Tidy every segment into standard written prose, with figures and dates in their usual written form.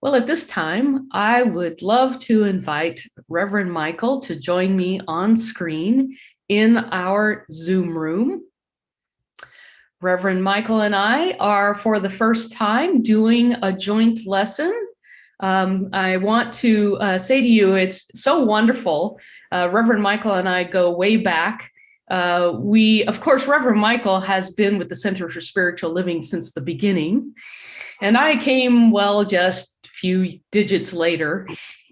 Well, at this time, I would love to invite Reverend Michael to join me on screen in our Zoom room. Reverend Michael and I are, for the first time, doing a joint lesson. I want to say to you, it's so wonderful. Reverend Michael and I go way back. Of course, Reverend Michael has been with the Center for Spiritual Living since the beginning. And I came, well, just a few digits later.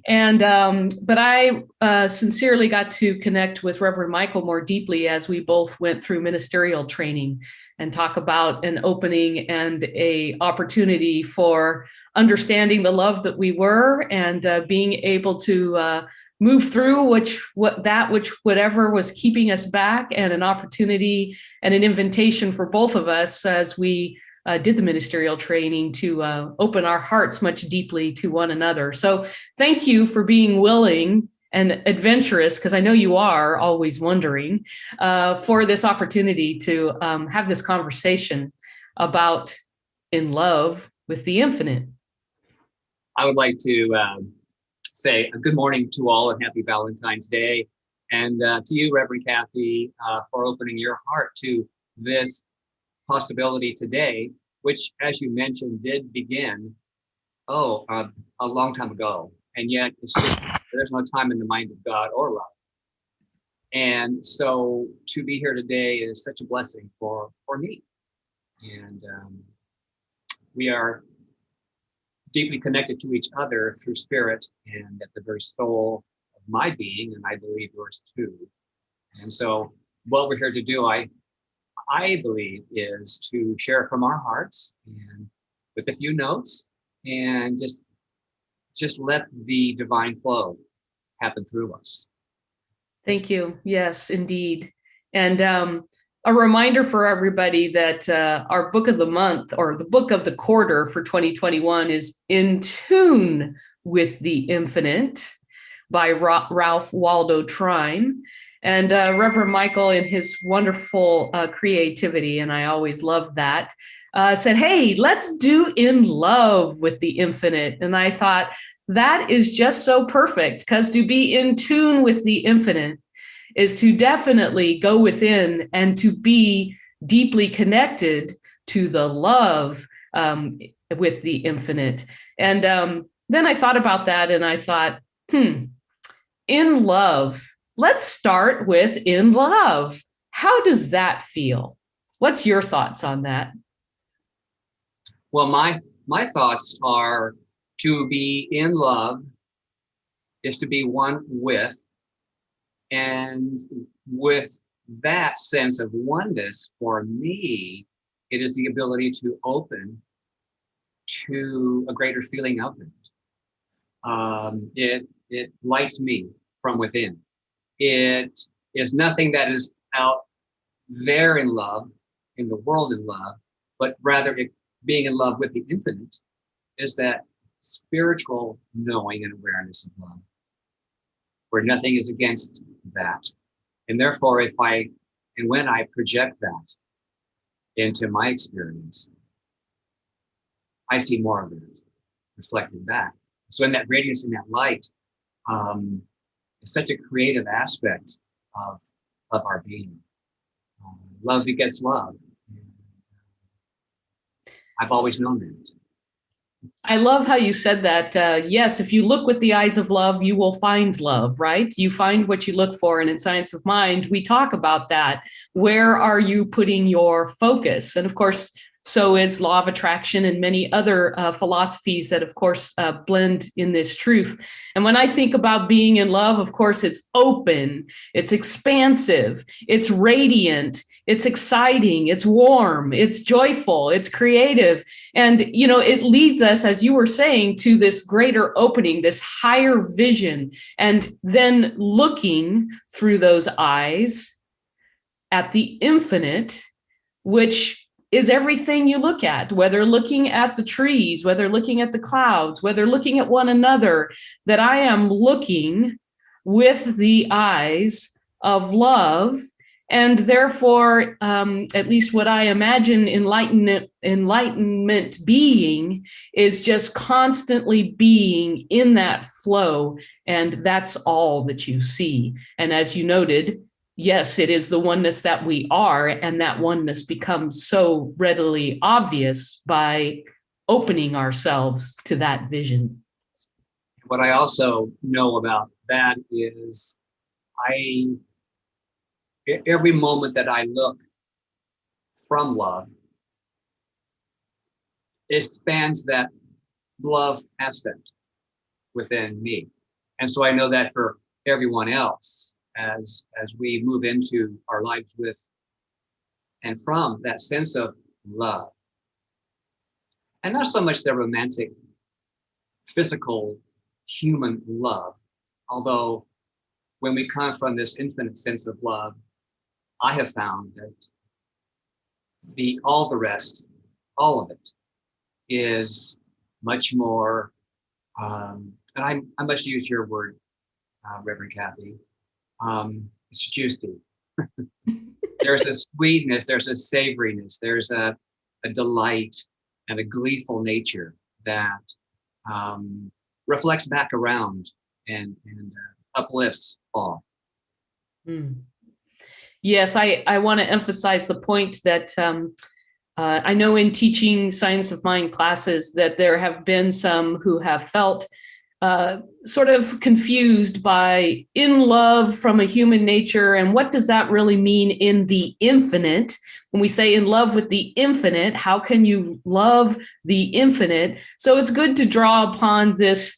But I sincerely got to connect with Reverend Michael more deeply as we both went through ministerial training and talk about an opening and a opportunity for understanding the love that we were and being able to move through whatever was keeping us back, and an opportunity and an invitation for both of us as we did the ministerial training to open our hearts much deeply to one another. So thank you for being willing and adventurous, because I know you are always wondering, for this opportunity to have this conversation about in love with the infinite. I would like to say good morning to all and happy Valentine's Day. And to you, Reverend Kathy, for opening your heart to this possibility today, which, as you mentioned, did begin, a long time ago. And yet it's just, there's no time in the mind of God or love. And so to be here today is such a blessing for me. And we are deeply connected to each other through spirit and at the very soul of my being, and I believe yours too. And so what we're here to do, I believe, is to share from our hearts and with a few notes, and just let the divine flow happen through us. Thank you. Yes, indeed. And a reminder for everybody that our book of the month, or the book of the quarter for 2021, is In Tune with the Infinite by Ralph Waldo Trine. And Reverend Michael, in his wonderful creativity, and I always love that, said, hey, let's do In Love with the Infinite. And I thought, that is just so perfect, because to be in tune with the infinite is to definitely go within and to be deeply connected to the love with the infinite. And then I thought about that, and I thought, in love. Let's start with in love. How does that feel? What's your thoughts on that? Well, my thoughts are, to be in love is to be one with, and with that sense of oneness, for me, it is the ability to open to a greater feeling of it. It lights me from within. It is nothing that is out there in love, in the world in love, but rather being in love with the infinite is that spiritual knowing and awareness of love, where nothing is against that. And therefore, when I project that into my experience, I see more of it reflected back. So in that radiance and that light, it's such a creative aspect of our being. Love begets love. I've always known that. I love how you said that. Yes, if you look with the eyes of love, you will find love, right? You find what you look for. And in Science of Mind, we talk about that. Where are you putting your focus? And of course, so is law of attraction and many other philosophies that, of course, blend in this truth. And when I think about being in love, of course, it's open, it's expansive, it's radiant, it's exciting, it's warm, it's joyful, it's creative. And, it leads us, as you were saying, to this greater opening, this higher vision, and then looking through those eyes at the infinite, which is everything you look at, whether looking at the trees, whether looking at the clouds, whether looking at one another, that I am looking with the eyes of love. And therefore, at least what I imagine enlightenment being is just constantly being in that flow. And that's all that you see. And as you noted, yes, it is the oneness that we are. And that oneness becomes so readily obvious by opening ourselves to that vision. What I also know about that is every moment that I look from love, it spans that love aspect within me. And so I know that for everyone else, as we move into our lives with and from that sense of love. And not so much the romantic, physical, human love, although when we come from this infinite sense of love, I have found that all the rest, all of it, is much more, and I must use your word, Reverend Kathy, it's juicy. There's a sweetness, there's a savoriness, there's a delight and a gleeful nature that reflects back around and uplifts all. Mm. Yes, I want to emphasize the point that I know in teaching science of mind classes that there have been some who have felt sort of confused by in love from a human nature. And what does that really mean in the infinite? When we say in love with the infinite, how can you love the infinite? So it's good to draw upon this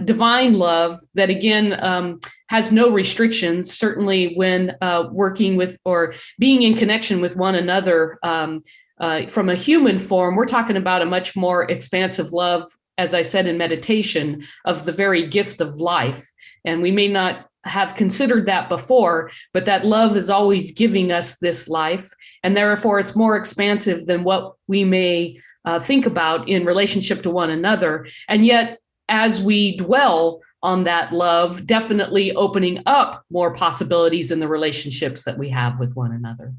divine love that, again, has no restrictions, certainly when working with or being in connection with one another from a human form. We're talking about a much more expansive love, as I said in meditation, of the very gift of life. And we may not have considered that before, but that love is always giving us this life. And therefore, it's more expansive than what we may think about in relationship to one another. And yet, as we dwell on that love, definitely opening up more possibilities in the relationships that we have with one another.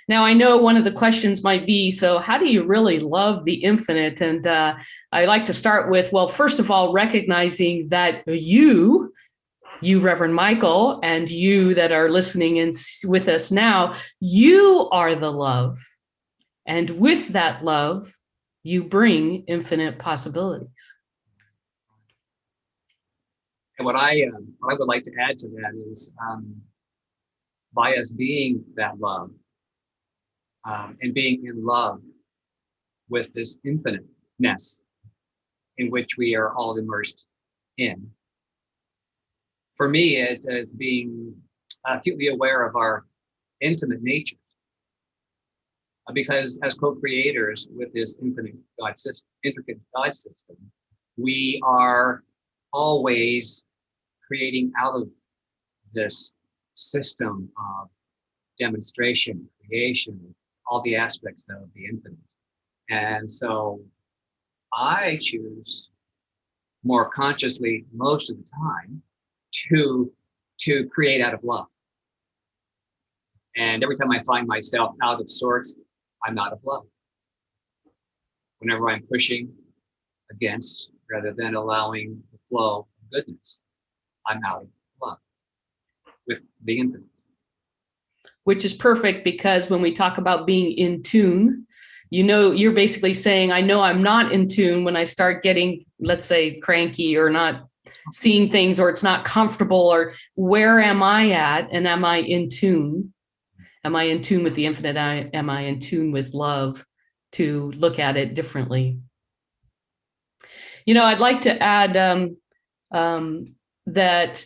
Now, I know one of the questions might be, so how do you really love the infinite? And I like to start with, well, first of all, recognizing that you, Reverend Michael, and you that are listening in with us now, you are the love. And with that love, you bring infinite possibilities. And what I would like to add to that is by us being that love and being in love with this infiniteness in which we are all immersed in. For me, it is being acutely aware of our intimate nature. Because as co-creators with this infinite God system, intricate God system, we are always creating out of this system of demonstration, creation, all the aspects of the infinite. And so I choose more consciously most of the time to create out of love. And every time I find myself out of sorts, I'm out of love. Whenever I'm pushing against rather than allowing the flow of goodness, I'm out of love with the infinite. Which is perfect, because when we talk about being in tune, you know, you're basically saying, I know I'm not in tune when I start getting, let's say, cranky or not seeing things, or it's not comfortable, or where am I at? And am I in tune? Am I in tune with the infinite? Am I in tune with love to look at it differently? You know, I'd like to add that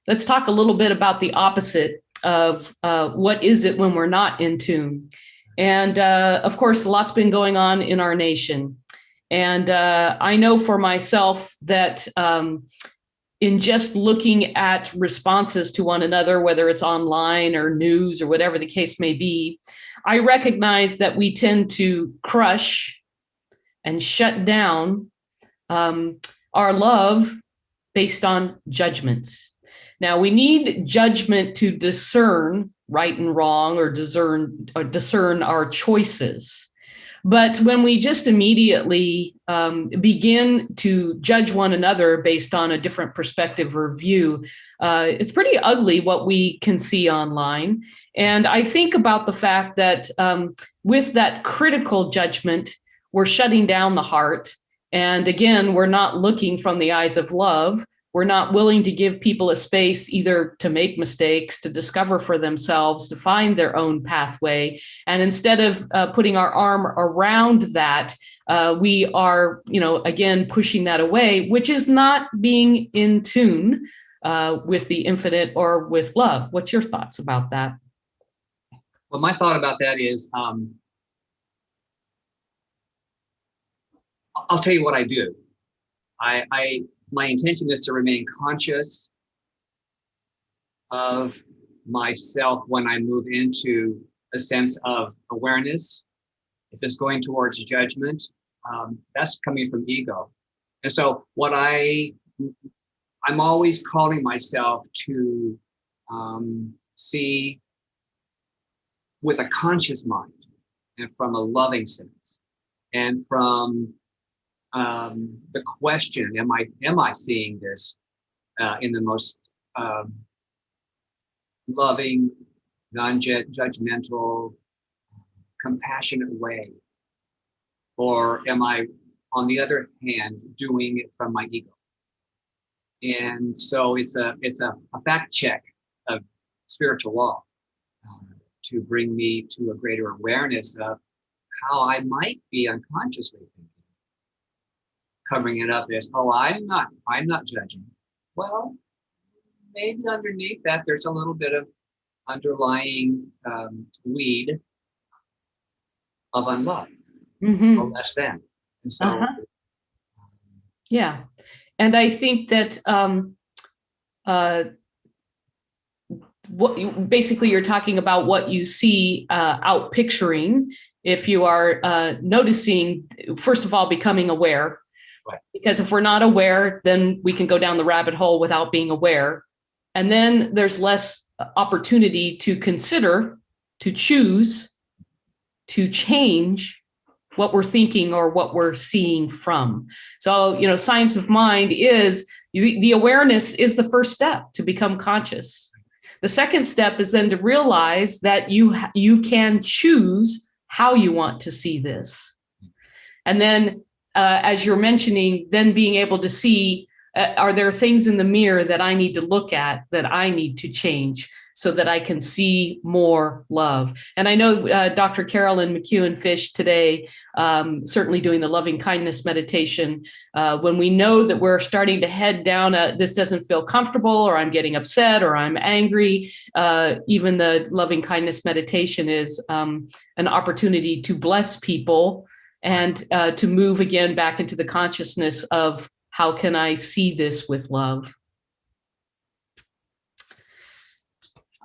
let's talk a little bit about the opposite of what is it when we're not in tune. And of course, a lot's been going on in our nation. And I know for myself that in just looking at responses to one another, whether it's online or news or whatever the case may be, I recognize that we tend to crush and shut down our love based on judgments. Now, we need judgment to discern right and wrong, or discern our choices. But when we just immediately begin to judge one another based on a different perspective or view, it's pretty ugly what we can see online. And I think about the fact that with that critical judgment, we're shutting down the heart. And again, we're not looking from the eyes of love. We're not willing to give people a space either to make mistakes, to discover for themselves, to find their own pathway. And instead of putting our arm around that, we are, again, pushing that away, which is not being in tune with the infinite or with love. What's your thoughts about that? Well, my thought about that is, I'll tell you what I do. My intention is to remain conscious of myself when I move into a sense of awareness. If it's going towards judgment, that's coming from ego. And so I'm always calling myself to see with a conscious mind and from a loving sense, and from the question, am I seeing this in the most loving, non-judgmental, compassionate way? Or am I, on the other hand, doing it from my ego? And so it's a fact check of spiritual law to bring me to a greater awareness of how I might be unconsciously thinking, covering it up as, oh, I'm not judging. Well, maybe underneath that there's a little bit of underlying weed of unlove, or less than. And so, yeah, and I think that what basically you're talking about what you see out picturing. If you are noticing, first of all, becoming aware. Right. Because if we're not aware, then we can go down the rabbit hole without being aware. And then there's less opportunity to consider, to choose, to change what we're thinking or what we're seeing from. So, science of mind is the awareness is the first step to become conscious. The second step is then to realize that you can choose how you want to see this. And then as you're mentioning, then being able to see, are there things in the mirror that I need to look at, that I need to change so that I can see more love? And I know Dr. Carolyn McEwen-Fish today, certainly doing the loving kindness meditation, when we know that we're starting to head down, this doesn't feel comfortable, or I'm getting upset, or I'm angry, even the loving kindness meditation is an opportunity to bless people and to move again back into the consciousness of how can I see this with love?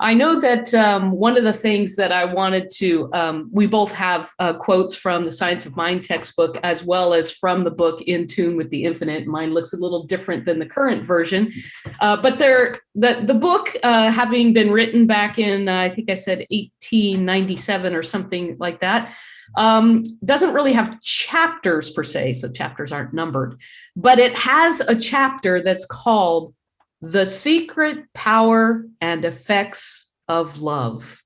I know that one of the things that I wanted to, we both have quotes from the Science of Mind textbook, as well as from the book In Tune with the Infinite. Mine looks a little different than the current version, but the book, having been written back in, I think I said 1897 or something like that, doesn't really have chapters per se, so chapters aren't numbered, but it has a chapter that's called The Secret Power and Effects of Love.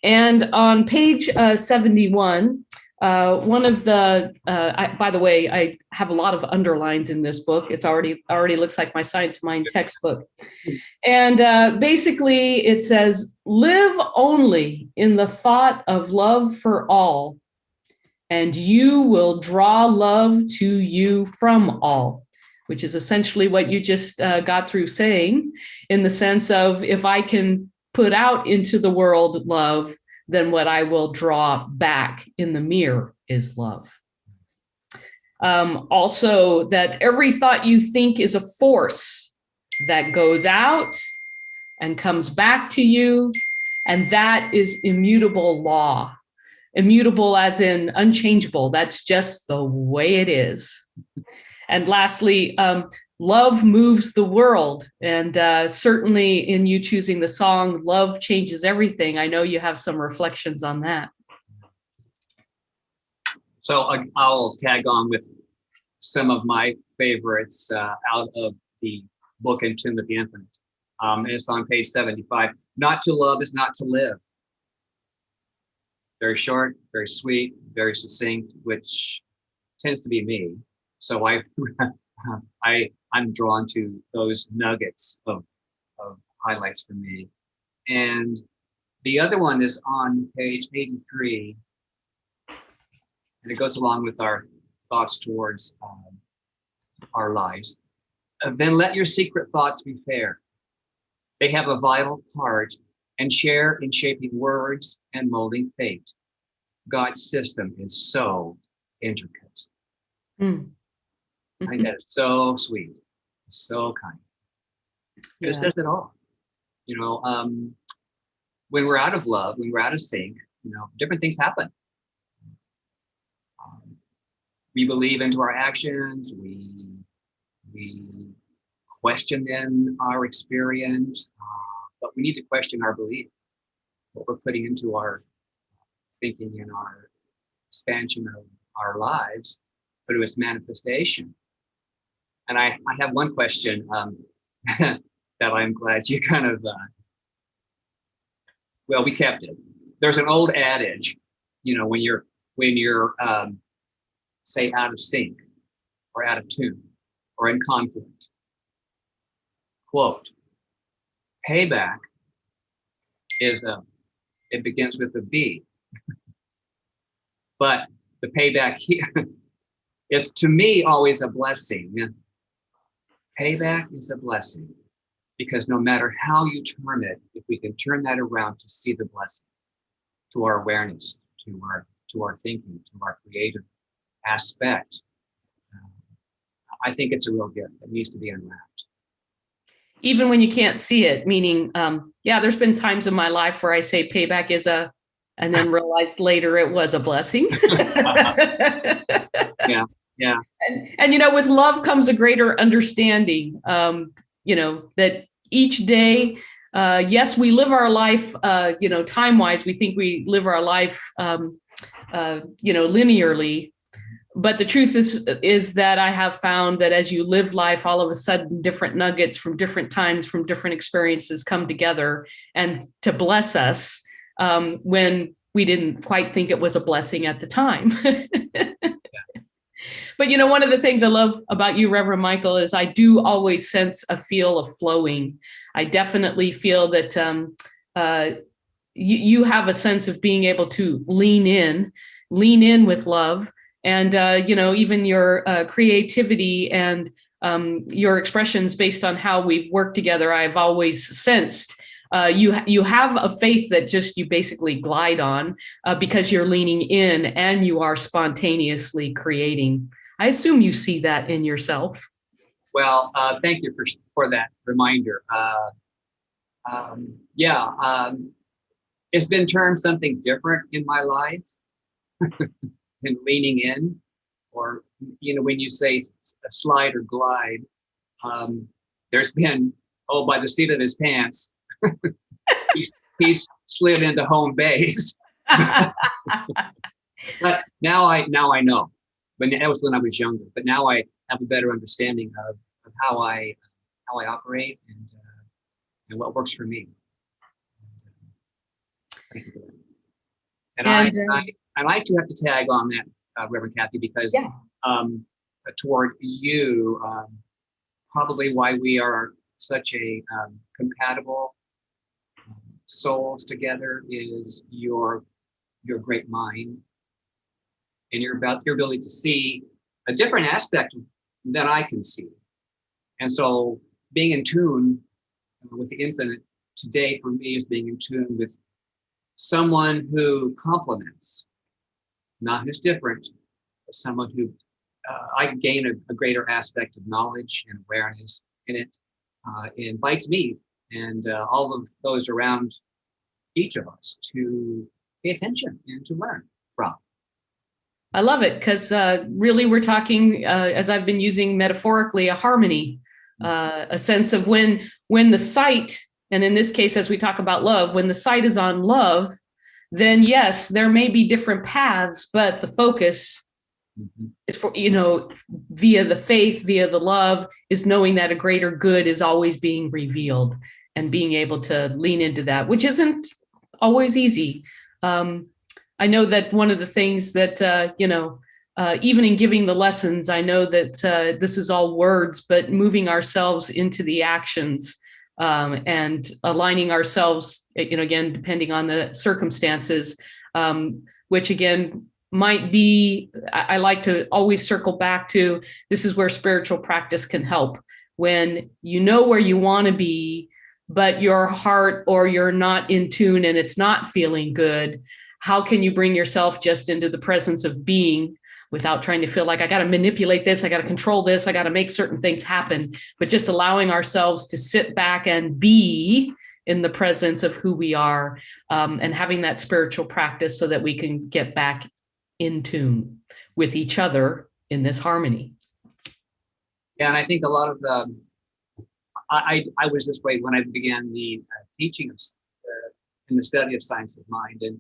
And on page 71, one of the, by the way, I have a lot of underlines in this book. It's already looks like my Science of Mind textbook. And basically it says, live only in the thought of love for all, and you will draw love to you from all, which is essentially what you just got through saying, in the sense of, if I can put out into the world love, then what I will draw back in the mirror is love. Also, that every thought you think is a force that goes out and comes back to you, and that is immutable law. Immutable as in unchangeable. That's just the way it is. And lastly, love moves the world. And certainly in you choosing the song, Love Changes Everything, I know you have some reflections on that. So I'll tag on with some of my favorites out of the book In Tune with the Infinite. And it's on page 75. Not to love is not to live. Very short, very sweet, very succinct, which tends to be me. So I'm drawn to those nuggets of highlights for me. And the other one is on page 83, and it goes along with our thoughts towards our lives. Then let your secret thoughts be fair. They have a vital part and share in shaping words and molding fate. God's system is so intricate. Mm. I think that is so sweet, so kind. It says it all. You know, when we're out of love, when we're out of sync, you know, different things happen. We believe into our actions. We question then our experience, but we need to question our belief, what we're putting into our thinking and our expansion of our lives through its manifestation. And I have one question that I'm glad you kind of, well, we kept it. There's an old adage, you know, when you're say out of sync or out of tune or in conflict. Quote, payback it begins with a B. But the payback here is, to me, always a blessing. Payback is a blessing, because no matter how you turn it, if we can turn that around to see the blessing, to our awareness, to our thinking, to our creative aspect, I think it's a real gift that needs to be unwrapped. Even when you can't see it, meaning, there's been times in my life where I say payback is and then realized later it was a blessing. Yeah. And you know, with love comes a greater understanding, you know, that each day, yes, we live our life, you know, time-wise, we think we live our life, you know, linearly. But the truth is that I have found that as you live life, all of a sudden different nuggets from different times, from different experiences come together and to bless us when we didn't quite think it was a blessing at the time. But, you know, one of the things I love about you, Reverend Michael, is I do always sense a feel of flowing. I definitely feel that you have a sense of being able to lean in with love. And, you know, even your creativity and your expressions based on how we've worked together, I've always sensed you have a faith that just you basically glide on because you're leaning in and you are spontaneously creating. I assume you see that in yourself. Well, thank you for that reminder. It's been termed something different in my life. And leaning in, or, you know, when you say slide or glide, there's been, by the seat of his pants, he's slid into home base. But now I know. But that was when I was younger. But now I have a better understanding of how I operate and what works for me. Thank you for that. And I like to have to tag on that, Reverend Kathy, because toward you, probably why we are such a compatible souls together is your great mind and your ability to see a different aspect than I can see. And so being in tune with the infinite today for me is being in tune with someone who complements, not who's different, but someone who I gain a greater aspect of knowledge and awareness in it. It invites me and all of those around each of us to pay attention and to learn from. I love it because really we're talking, as I've been using metaphorically, a harmony. A sense of when the sight, and in this case, as we talk about love, when the sight is on love, then yes, there may be different paths, but the focus is for, via the faith, via the love, is knowing that a greater good is always being revealed and being able to lean into that, which isn't always easy. I know that one of the things that, even in giving the lessons, I know that this is all words, but moving ourselves into the actions and aligning ourselves, again, depending on the circumstances, which again, might be, I like to always circle back to, this is where spiritual practice can help. When you know where you want to be, but your heart or you're not in tune and it's not feeling good, how can you bring yourself just into the presence of being without trying to feel like I got to manipulate this, I got to control this, I got to make certain things happen, but just allowing ourselves to sit back and be in the presence of who we are, and having that spiritual practice so that we can get back in tune with each other in this harmony. Yeah, and I think a lot of I was this way when I began the teaching of in the study of science of mind and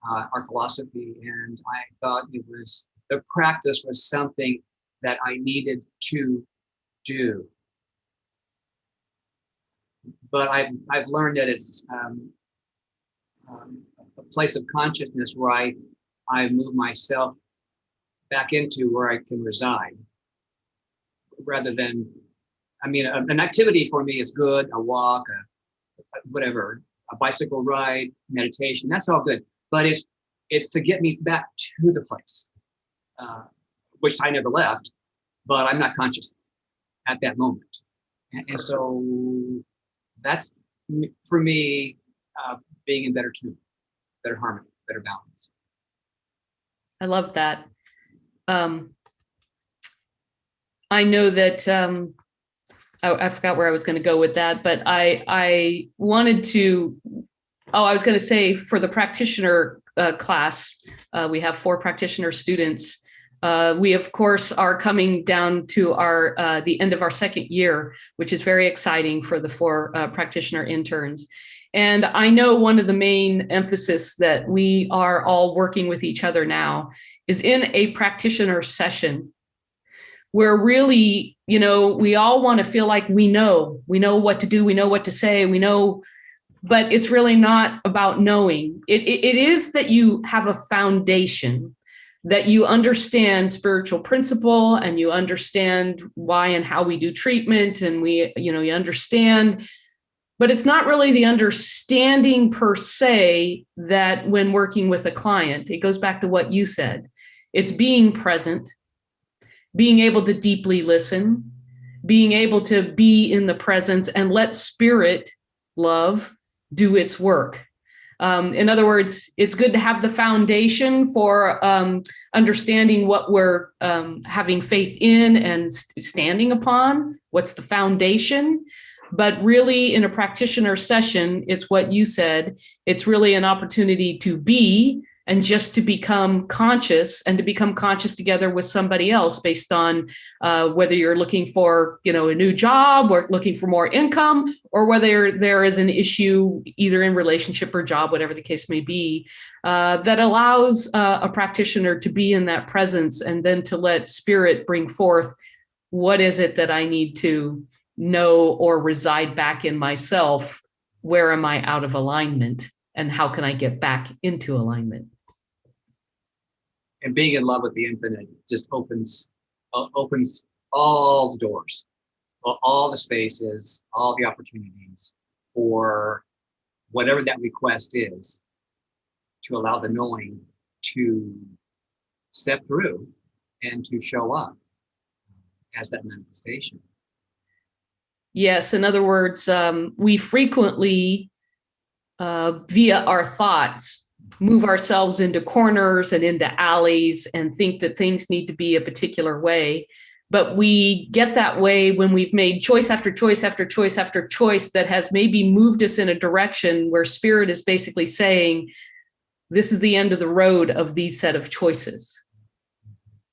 our philosophy, and I thought the practice was something that I needed to do. But I've learned that it's a place of consciousness where I move myself back into where I can reside, rather than, an activity for me is good, a walk, whatever, a bicycle ride, meditation, that's all good. But it's to get me back to the place, which I never left, but I'm not conscious at that moment. And so that's, for me, being in better tune, better harmony, better balance. I love that. I know that I forgot where I was going to go with that, but I wanted to. I was going to say for the practitioner class, we have 4 practitioner students. We of course are coming down to the end of our second year, which is very exciting for the 4 practitioner interns. And I know one of the main emphasis that we are all working with each other now is in a practitioner session where really, we all want to feel like we know what to do, we know what to say, but it's really not about knowing. It is that you have a foundation, that you understand spiritual principle and you understand why and how we do treatment, and you understand. But it's not really the understanding per se that when working with a client, it goes back to what you said. It's being present, being able to deeply listen, being able to be in the presence and let spirit, love, do its work. In other words, it's good to have the foundation for understanding what we're having faith in and standing upon. What's the foundation? But really, in a practitioner session, it's what you said. It's really an opportunity to be and just to become conscious, and to become conscious together with somebody else based on whether you're looking for, a new job or looking for more income, or whether there is an issue either in relationship or job, whatever the case may be, that allows a practitioner to be in that presence and then to let spirit bring forth what is it that I need to know or reside back in myself. Where am I out of alignment, and how can I get back into alignment? And being in love with the infinite just opens all the doors, all the spaces, all the opportunities for whatever that request is, to allow the knowing to step through and to show up as that manifestation. Yes, in other words, we frequently, via our thoughts, move ourselves into corners and into alleys and think that things need to be a particular way. But we get that way when we've made choice after choice after choice after choice that has maybe moved us in a direction where spirit is basically saying, this is the end of the road of these set of choices.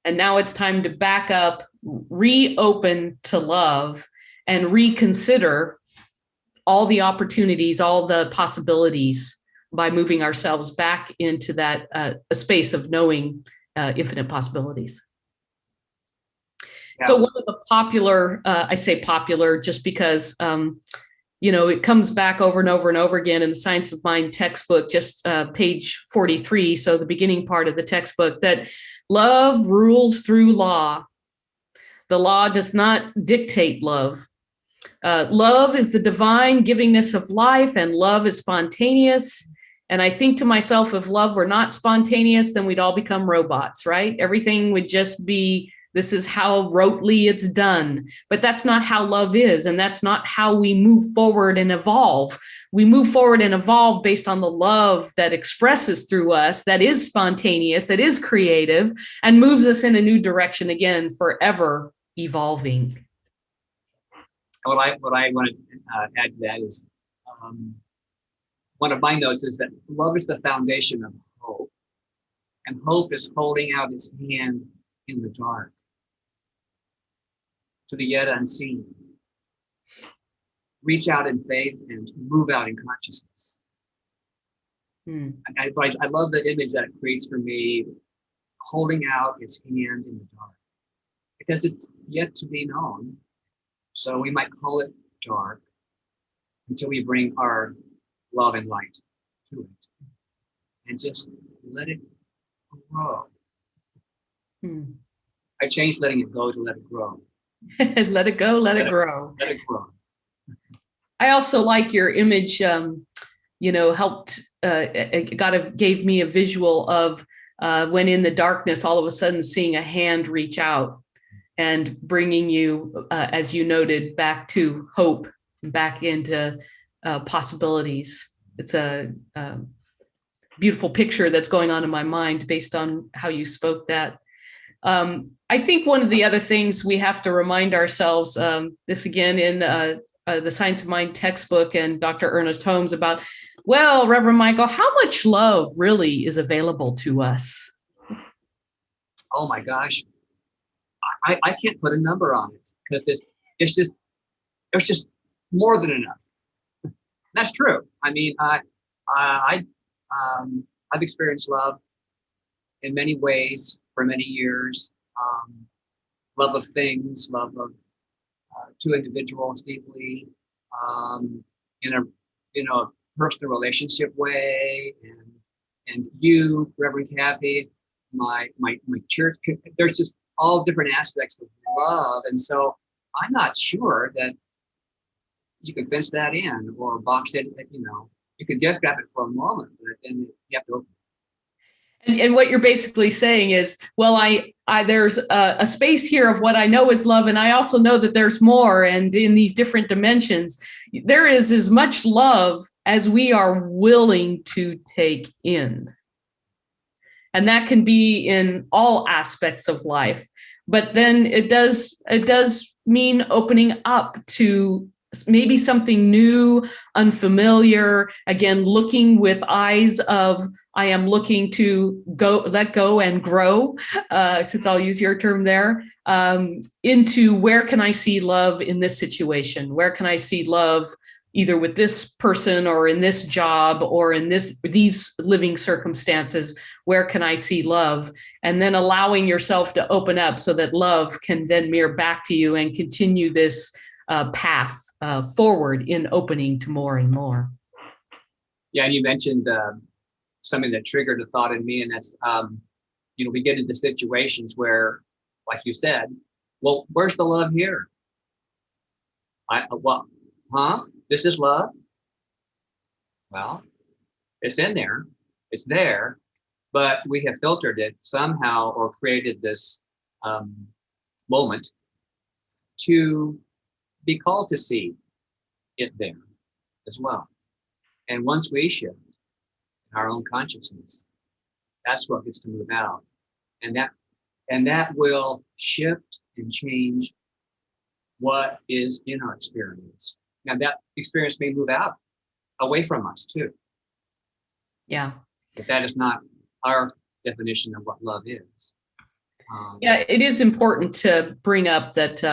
And now it's time to back up, reopen to love, and reconsider all the opportunities, all the possibilities by moving ourselves back into that a space of knowing infinite possibilities. Yeah. So one of the popular, I say popular just because, it comes back over and over and over again in the Science of Mind textbook, just page 43. So the beginning part of the textbook, that love rules through law. The law does not dictate love. Love is the divine givingness of life, and love is spontaneous. And I think to myself, if love were not spontaneous, then we'd all become robots, right? Everything would just be, this is how rotely it's done. But that's not how love is, and that's not how we move forward and evolve. We move forward and evolve based on the love that expresses through us, that is spontaneous, that is creative, and moves us in a new direction again, forever evolving. What I want to add to that is one of my notes is that love is the foundation of hope, and hope is holding out its hand in the dark to the yet unseen. Reach out in faith and move out in consciousness. I love the image that it creates for me, holding out its hand in the dark, because it's yet to be known. So we might call it dark until we bring our love and light to it and just let it grow. I changed letting it go to let it grow. Let it go, let it grow. Let it grow. I also like your image, helped, gave me a visual of when in the darkness, all of a sudden seeing a hand reach out and bringing you, as you noted, back to hope, back into possibilities. It's a beautiful picture that's going on in my mind based on how you spoke that. I think one of the other things we have to remind ourselves, this again in the Science of Mind textbook and Dr. Ernest Holmes, about, well, Reverend Michael, how much love really is available to us? Oh my gosh. I can't put a number on it, because there's just more than enough. That's true. I mean, I've experienced love in many ways for many years. Love of things, love of two individuals deeply, in a personal relationship way, and you, Reverend Kathy, my church. There's just all different aspects of love, and so I'm not sure that you can fence that in or box it. You could gift wrap it for a moment, but then you have to open it. And what you're basically saying is, well, there's a space here of what I know is love, and I also know that there's more, and in these different dimensions, there is as much love as we are willing to take in. And that can be in all aspects of life. But then it does mean opening up to maybe something new, unfamiliar, again, looking with eyes of, I am looking to let go and grow, since I'll use your term there, into where can I see love in this situation? Where can I see love either with this person or in this job or in these living circumstances? Where can I see love? And then allowing yourself to open up so that love can then mirror back to you and continue this path forward in opening to more and more. Yeah, and you mentioned something that triggered a thought in me, and that's, we get into situations where, like you said, well, where's the love here? This is love? Well, it's in there. It's there, but we have filtered it somehow or created this moment to be called to see it there as well. And once we shift our own consciousness, that's what gets to move out. And that will shift and change what is in our experience. Now that experience may move out away from us too. Yeah. But that is not our definition of what love is. Yeah, it is important to bring up that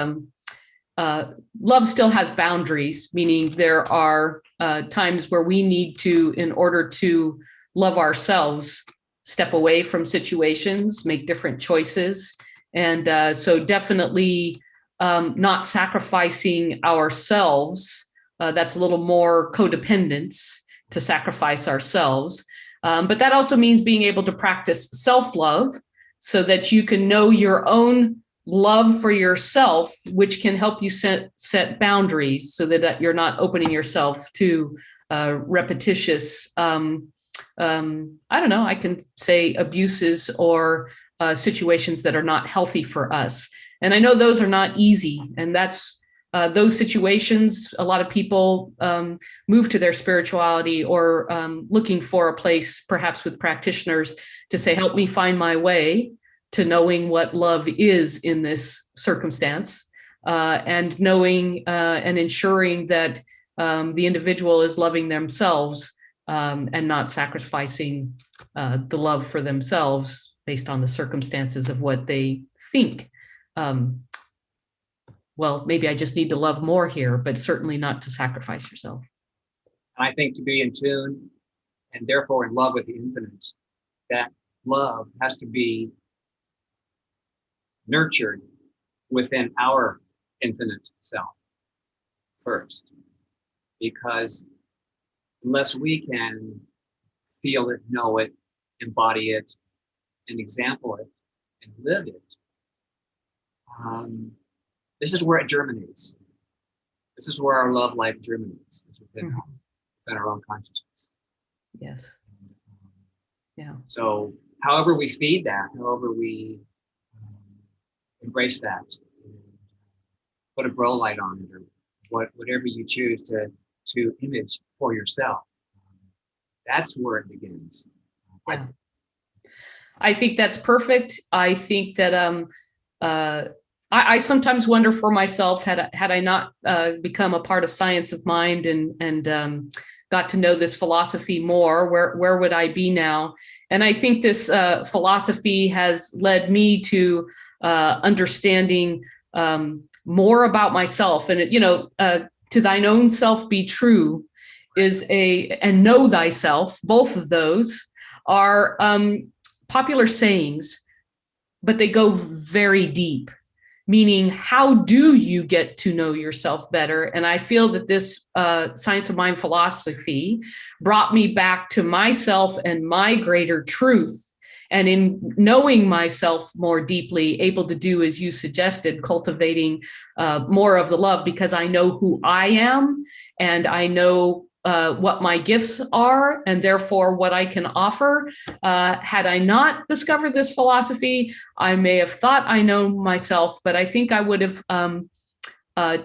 love still has boundaries, meaning there are times where we need to, in order to love ourselves, step away from situations, make different choices. And so definitely not sacrificing ourselves. That's a little more codependence to sacrifice ourselves. But that also means being able to practice self-love so that you can know your own love for yourself, which can help you set boundaries so that you're not opening yourself to repetitious, I don't know, I can say abuses or situations that are not healthy for us. And I know those are not easy. And that's those situations, a lot of people move to their spirituality or looking for a place, perhaps with practitioners, to say, help me find my way to knowing what love is in this circumstance, and knowing and ensuring that the individual is loving themselves and not sacrificing the love for themselves based on the circumstances of what they think. Well, maybe I just need to love more here, but certainly not to sacrifice yourself. I think to be in tune and therefore in love with the infinite, that love has to be nurtured within our infinite self first, because unless we can feel it, know it, embody it, and example it, and live it, this is where it germinates. This is where our love life germinates, is within our own consciousness. Yes. Yeah. So however we feed that, however we embrace that, put a grow light on it, or whatever you choose to image for yourself, that's where it begins. Yeah. I think that's perfect. I think that I sometimes wonder for myself, had I not become a part of Science of Mind and got to know this philosophy more, where would I be now? And I think this philosophy has led me to understanding more about myself. And to thine own self be true and know thyself. Both of those are popular sayings, but they go very deep. Meaning, how do you get to know yourself better? And I feel that this Science of Mind philosophy brought me back to myself and my greater truth. And in knowing myself more deeply, able to do, as you suggested, cultivating more of the love, because I know who I am and I know what my gifts are, and therefore what I can offer. Had I not discovered this philosophy, I may have thought I know myself, but I think I would have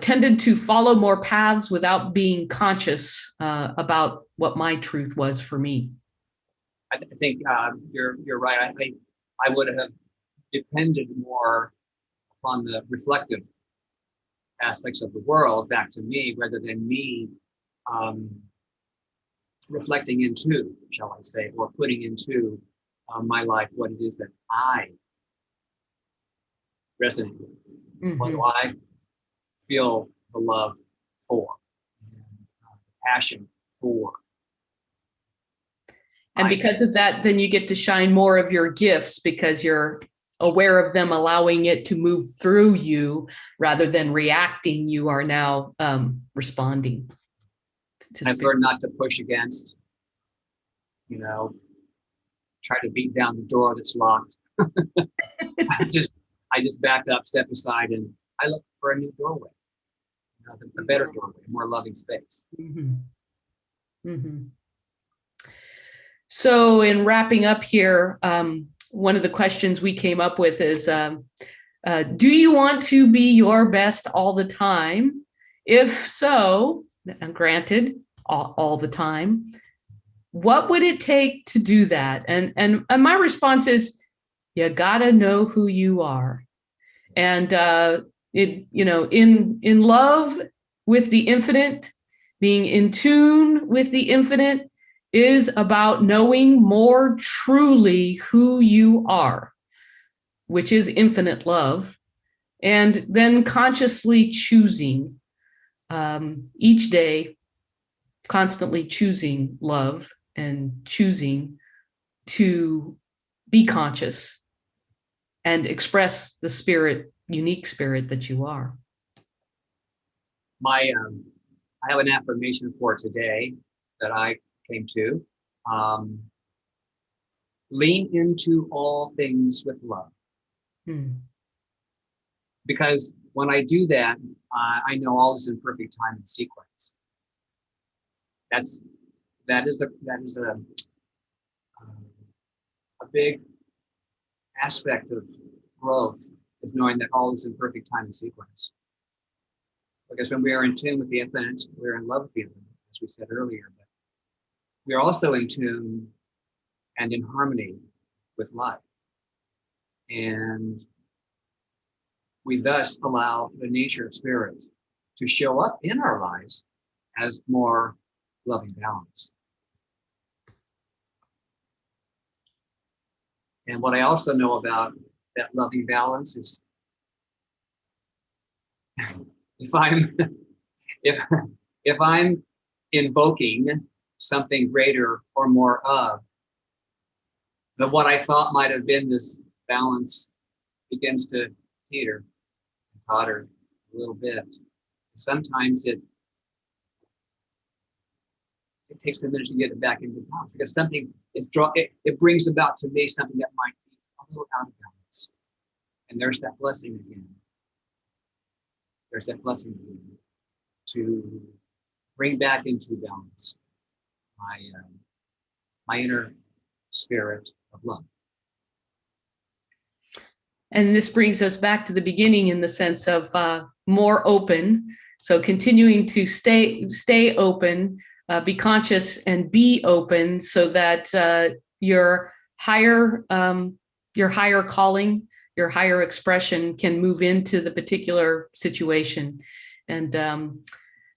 tended to follow more paths without being conscious about what my truth was for me. I think you're right. I would have depended more upon the reflective aspects of the world back to me, rather than me reflecting into, shall I say, or putting into my life what it is that I resonate with. Mm-hmm. What do I feel the love for, and passion for? And because of that, then you get to shine more of your gifts because you're aware of them, allowing it to move through you rather than reacting. You are now responding. I've learned not to push against, try to beat down the door that's locked. I just back up, step aside, and I look for a new doorway, the better doorway, more loving space. Mm-hmm. Mm-hmm. So in wrapping up here, one of the questions we came up with is, do you want to be your best all the time? If so, and granted, all the time, what would it take to do that? And my response is, you gotta know who you are. And in love with the infinite, being in tune with the infinite, is about knowing more truly who you are, which is infinite love. And then consciously choosing each day, constantly choosing love and choosing to be conscious and express the spirit, unique spirit that you are. I have an affirmation for today that I came to. Lean into all things with love. Because when I do that, I know all is in perfect time and sequence. That is a big aspect of growth, is knowing that all is in perfect time and sequence. Because when we are in tune with the infinite, we're in love with the infinite, as we said earlier. But we are also in tune and in harmony with life. And we thus allow the nature of spirit to show up in our lives as more loving balance. And what I also know about that loving balance is if I'm invoking something greater or more of, then what I thought might have been this balance begins to teeter and totter a little bit. Sometimes it takes a minute to get it back into balance, because something it brings about to me something that might be a little out of balance. And there's that blessing again. There's that blessing again to bring back into balance my inner spirit of love. And this brings us back to the beginning in the sense of more open. So continuing to stay open, be conscious and be open, so that your higher calling, your higher expression can move into the particular situation. And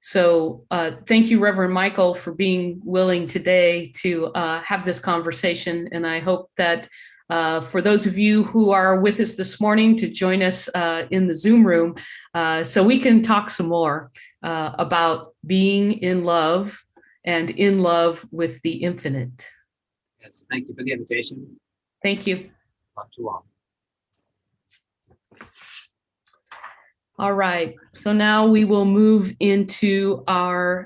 so thank you, Reverend Michael, for being willing today to have this conversation. And I hope that for those of you who are with us this morning, to join us in the Zoom room so we can talk some more about being in love and in love with the infinite. Yes, thank you for the invitation. Thank you. Love to all. All right, so now we will move into our